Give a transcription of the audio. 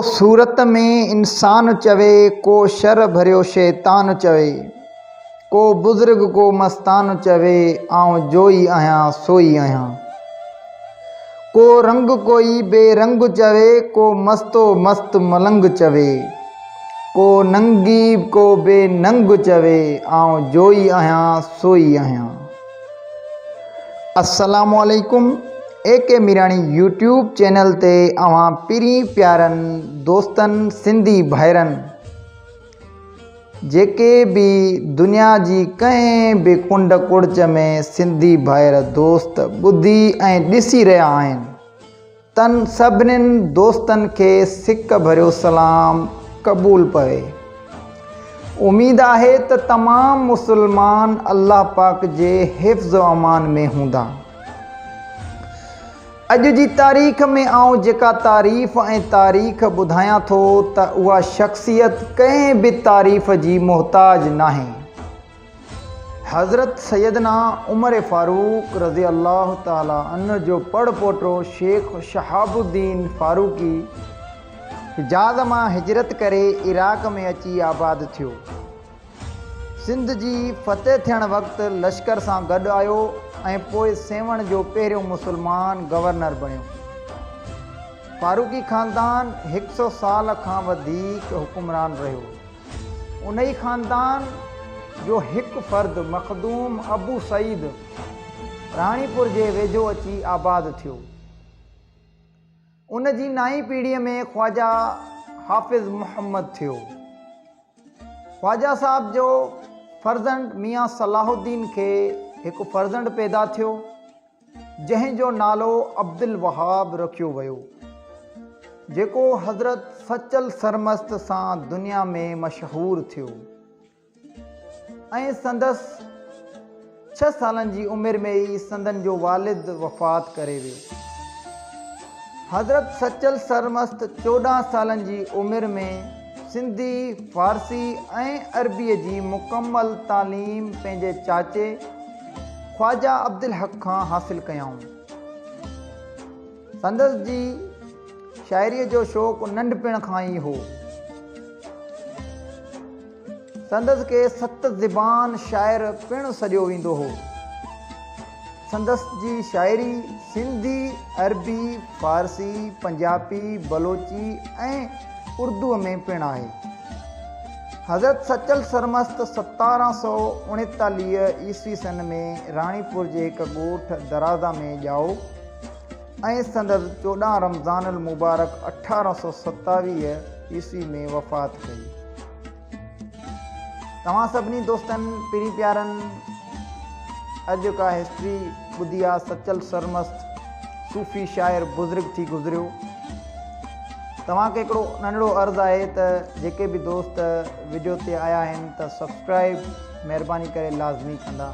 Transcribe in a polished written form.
सूरत में इंसान चवे, को शर भरियो शैतान चवे, को बुज़ुर्ग को मस्तान चवे, आऊं जोई आहियां सोई आहियां। को रंग कोई बेरंग चवे, को मस्तो मस्त मलंग चवे, को नंगी को बेनंग चवे, आऊं जोई आहियां सोई आहियां। अस्सलामु अलैकुम। AK मीराणी यूट्यूब चैनल ते अवां पिरी प्यारन दोस्तन सिंधी भाइरन जेके भी दुनिया जी कंहिं भी कुंड कुड़च में सिंधी भाइर दोस्त ॿुधी ऐं ॾिसी रहिया आहिनि, तन सभिनीनि दोस्तन खे सिक भरियो सलाम क़बूल पवे। उम्मीद आहे त तमाम मुसलमान अल्लाह पाक जे हिफ्ज़ अमान में हूंदा। अॼु जी तारीख़ में आऊं जेका तारीफ़ ऐं तारीख़ ॿुधायां थो त उहा शख़्सियत कंहिं बि तारीफ़ जी मोहताज नाहे। हज़रत सैयदना उमर फारूक रज़ी अल्लाह ताला अन जो पड़ पोटो शेख शहाबुद्दीन फारूकी हिजाज़ मां हिजरत करे इराक़ में अची आबाद थियो। सिंध जी फ़तेह थियण वक़्तु लश्कर सां गॾु आयो ऐं पोइ सेवण जो पहिरियों मुसलमान गवर्नर बणियो। फारूकी ख़ानदान 100 साल खां वधीक हुक्मरान रहियो। उन ई ख़ानदान जो हिकु फ़र्द मखदूम अबू सईद राणीपुर जे वेझो अची आबाद थियो। उन जी नाई पीढ़ीअ में ख्वाजा हाफ़िज़ मुहम्मद थियो। ख्वाजा साहब जो फ़र्ज़ंद मियाँ सलाहुद्दीन खे हिकु फ़र्ज़ंद पैदा थियो जंहिंजो नालो अब्दुल वहाब रखियो वियो, जेको हज़रत सचल सरमस्त सां दुनिया में मशहूर थियो ऐं संदसि 6 सालनि जी उमिरि में ई संदन जो वालिद वफ़ात करे वियो। हज़रत सचल सरमस्त 14 सालनि जी उमिरि में सिंधी, फ़ारसी ऐं अरबीअ जी मुकमल तालीम पंहिंजे चाचे ख्वाजा अब्दुल हक खां हासिल कयाऊं। संदसि जी शाइरीअ जो शौक़ु नंढपिण खां ई हो। संदसि खे 7 ज़बान शाइर पिणु सॾियो वेंदो हो। संदसि जी शाइरी सिंधी, अरबी, फ़ारसी, पंजाबी, बलोची ऐं उर्दूअ में पिणु आहे। हज़रत सचल सरमस्त 1739 ईस्वी सन में राणीपुर जे हिकु ॻोठ दराज़ा में ॼाओ ऐं संदसि 14 रमज़ानुल मुबारक 1827 ईस्वी में वफ़ात कई। तव्हां सभिनी दोस्तनि पिरी प्यारनि अॼु का हिस्ट्री ॿुधी आहे। सचल सरमस्त सूफ़ी शाइर बुज़ुर्ग थी गुज़रियो। तव्हांखे हिकिड़ो नंढड़ो अर्ज़ु आहे त जेके बि दोस्त वीडियो ते आया आहिनि त सब्सक्राइब महिरबानी करे लाज़मी कंदा।